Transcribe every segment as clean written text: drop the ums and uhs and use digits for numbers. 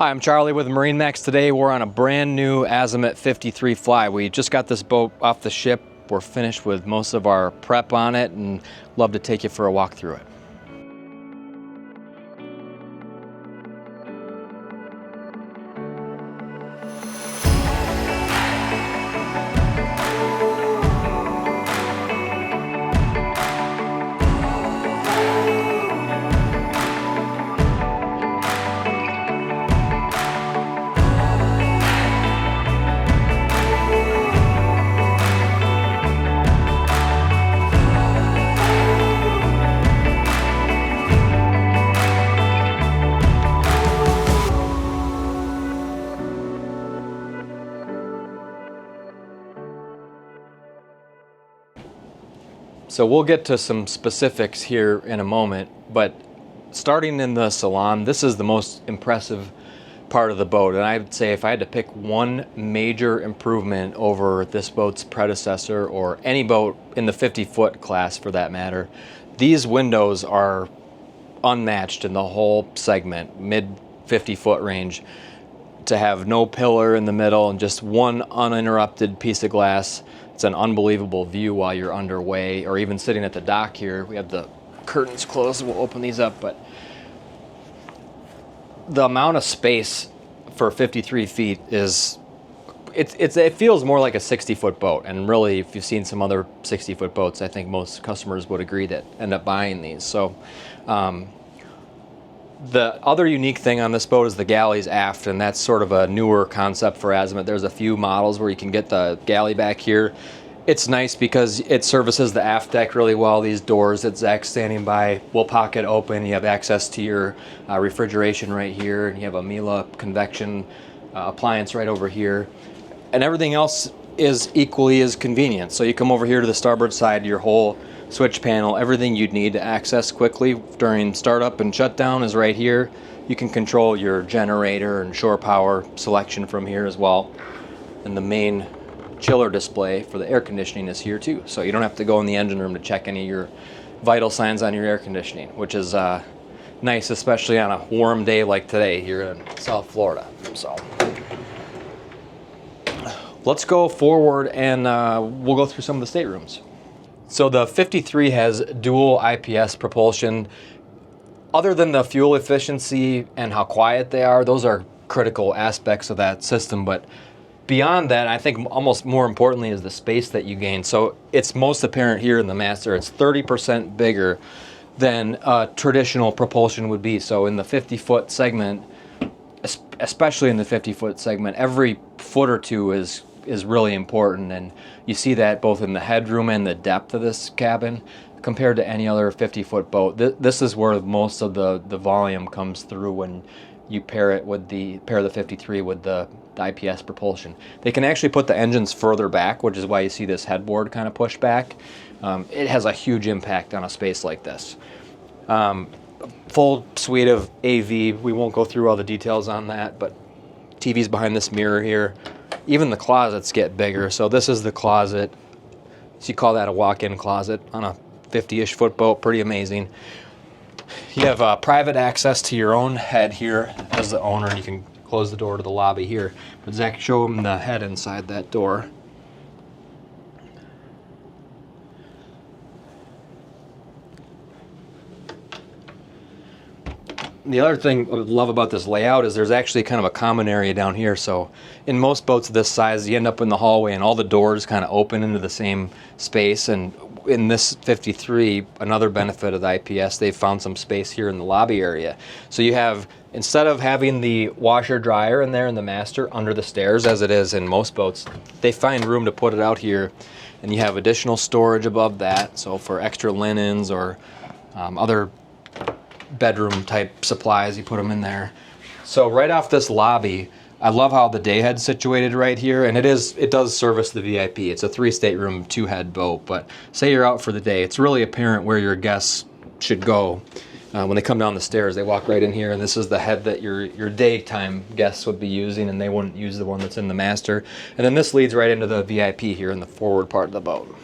Hi, I'm Charlie with MarineMax. Today we're on a brand new Azimut 53 Fly. We just got this boat off the ship. We're finished with most of our prep on it and love to take you for a walk through it. So we'll get to some specifics here in a moment, but starting in the Salon, this is the most impressive part of the boat. And I would say if I had to pick one major improvement over this boat's predecessor, or any boat in the 50-foot class for that matter, these windows are unmatched in the whole segment, mid 50-foot range. To have no pillar in the middle and just one uninterrupted piece of glass, it's an unbelievable view while you're underway, or even sitting at the dock here. We have the curtains closed, we'll open these up, but the amount of space for 53 feet is, it feels more like a 60-foot boat. And really, if you've seen some other 60-foot boats, I think most customers would agree that end up buying these. So the other unique thing on this boat is the galleys aft, and that's sort of a newer concept for Azimut. There's a few models where you can get the galley back here. It's nice because it services the aft deck really well. These doors that Zach's standing by will pocket open. You have access to your refrigeration right here, and you have a Miele convection appliance right over here. And everything else is equally as convenient. So you come over here to the starboard side, your whole switch panel, everything you'd need to access quickly during startup and shutdown is right here. You can control your generator and shore power selection from here as well. And the main chiller display for the air conditioning is here too. So you don't have to go in the engine room to check any of your vital signs on your air conditioning, which is nice, especially on a warm day like today here in South Florida. So let's go forward and we'll go through some of the staterooms. So the 53 has dual IPS propulsion. Other than the fuel efficiency and how quiet they are, those are critical aspects of that system. But beyond that, I think almost more importantly is the space that you gain. So it's most apparent here in the Master. It's 30% bigger than traditional propulsion would be. So in the 50-foot segment, especially in the 50-foot segment, every foot or two is really important, and you see that both in the headroom and the depth of this cabin compared to any other 50-foot boat. This is where most of the volume comes through when you pair the 53 with the IPS propulsion. They can actually put the engines further back, which is why you see this headboard kind of pushed back. It has a huge impact on a space like this. Full suite of AV. We won't go through all the details on that, but TV's behind this mirror here. Even the closets get bigger. So this is the closet. So you call that a walk-in closet on a 50-ish foot boat. Pretty amazing. You have private access to your own head here as the owner, and you can close the door to the lobby here. But Zach, show them the head inside that door. The other thing I love about this layout is there's actually kind of a common area down here. So in most boats of this size, you end up in the hallway and all the doors kind of open into the same space. And in this 53, another benefit of the IPS, they've found some space here in the lobby area. So you have, instead of having the washer dryer in there in the Master under the stairs as it is in most boats, they find room to put it out here. And you have additional storage above that. So for extra linens or other bedroom type supplies, you put them in there. So right off this lobby, I love how the day head's situated right here, and it does service the VIP. It's a 3-stateroom, 2-head boat, but say you're out for the day, it's really apparent where your guests should go. When they come down the stairs, they walk right in here, and this is the head that your daytime guests would be using, and they wouldn't use the one that's in the Master. And then this leads right into the VIP here in the forward part of the boat.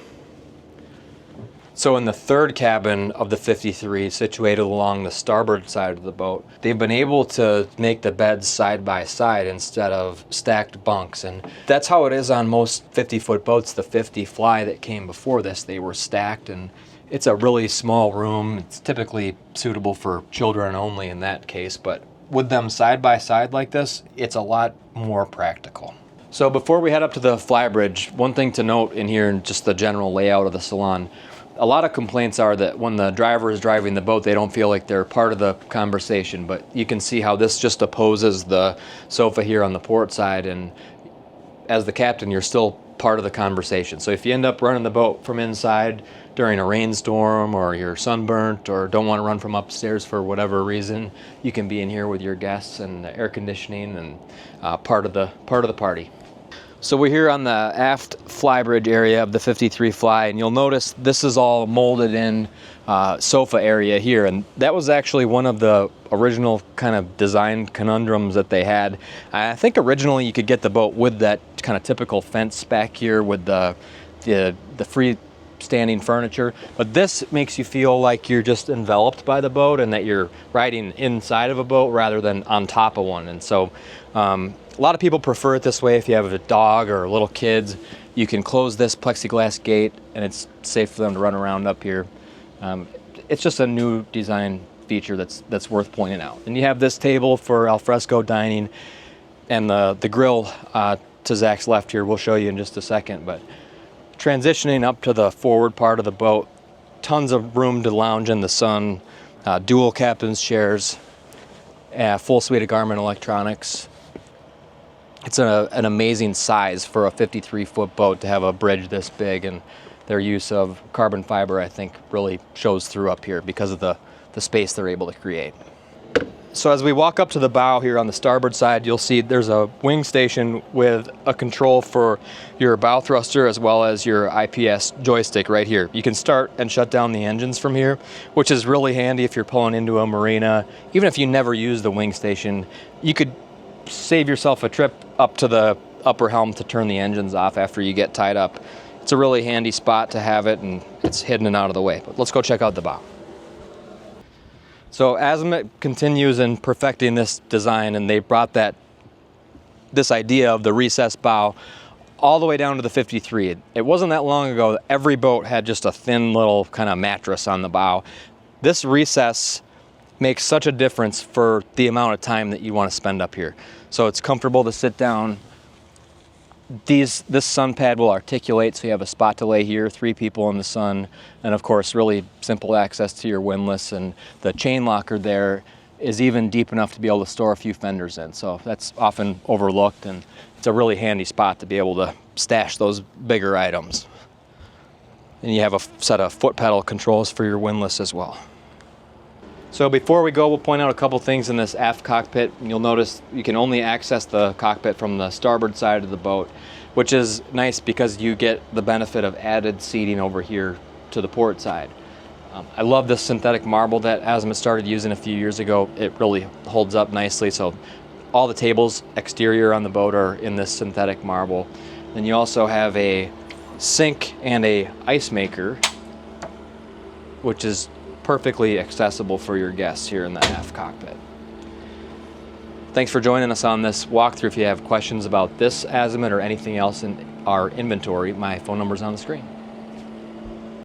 So in the third cabin of the 53, situated along the starboard side of the boat, they've been able to make the beds side by side instead of stacked bunks. And that's how it is on most 50-foot boats. The 50 Fly that came before this, they were stacked, and it's a really small room. It's typically suitable for children only in that case, but with them side by side like this, it's a lot more practical. So before we head up to the Flybridge, one thing to note in here and just the general layout of the Salon, a lot of complaints are that when the driver is driving the boat, they don't feel like they're part of the conversation, but you can see how this just opposes the sofa here on the port side, and as the captain, you're still part of the conversation. So if you end up running the boat from inside during a rainstorm, or you're sunburnt, or don't want to run from upstairs for whatever reason, you can be in here with your guests and air conditioning and part of the party. So we're here on the aft Flybridge area of the 53 Fly, and you'll notice this is all molded in sofa area here, and that was actually one of the original kind of design conundrums that they had. I think originally you could get the boat with that kind of typical fence back here with the freestanding furniture, but this makes you feel like you're just enveloped by the boat and that you're riding inside of a boat rather than on top of one. And so a lot of people prefer it this way. If you have a dog or little kids, you can close this plexiglass gate and it's safe for them to run around up here. It's just a new design feature that's worth pointing out. And you have this table for alfresco dining, and the grill to Zach's left here we'll show you in just a second. But transitioning up to the forward part of the boat, tons of room to lounge in the sun, dual captain's chairs, full suite of Garmin electronics. It's an amazing size for a 53-foot boat to have a bridge this big, and their use of carbon fiber, I think, really shows through up here because of the space they're able to create. So as we walk up to the bow here on the starboard side, you'll see there's a wing station with a control for your bow thruster as well as your IPS joystick right here. You can start and shut down the engines from here, which is really handy if you're pulling into a marina. Even if you never use the wing station, you could save yourself a trip up to the upper helm to turn the engines off after you get tied up. It's a really handy spot to have it, and it's hidden and out of the way. But let's go check out the bow. So Azimut continues in perfecting this design, and they brought this idea of the recessed bow all the way down to the 53. It wasn't that long ago that every boat had just a thin little kind of mattress on the bow. This recess makes such a difference for the amount of time that you want to spend up here. So it's comfortable to sit down. This sun pad will articulate, so you have a spot to lay here, 3 people in the sun, and of course really simple access to your windlass, and the chain locker there is even deep enough to be able to store a few fenders in, so that's often overlooked, and it's a really handy spot to be able to stash those bigger items. And you have a set of foot pedal controls for your windlass as well. So before we go, we'll point out a couple things in this aft cockpit. You'll notice you can only access the cockpit from the starboard side of the boat, which is nice because you get the benefit of added seating over here to the port side. I love this synthetic marble that Azimut started using a few years ago. It really holds up nicely. So all the tables exterior on the boat are in this synthetic marble. Then you also have a sink and a ice maker, which is perfectly accessible for your guests here in the aft cockpit. Thanks for joining us on this walkthrough. If you have questions about this Azimut or anything else in our inventory, my phone number is on the screen.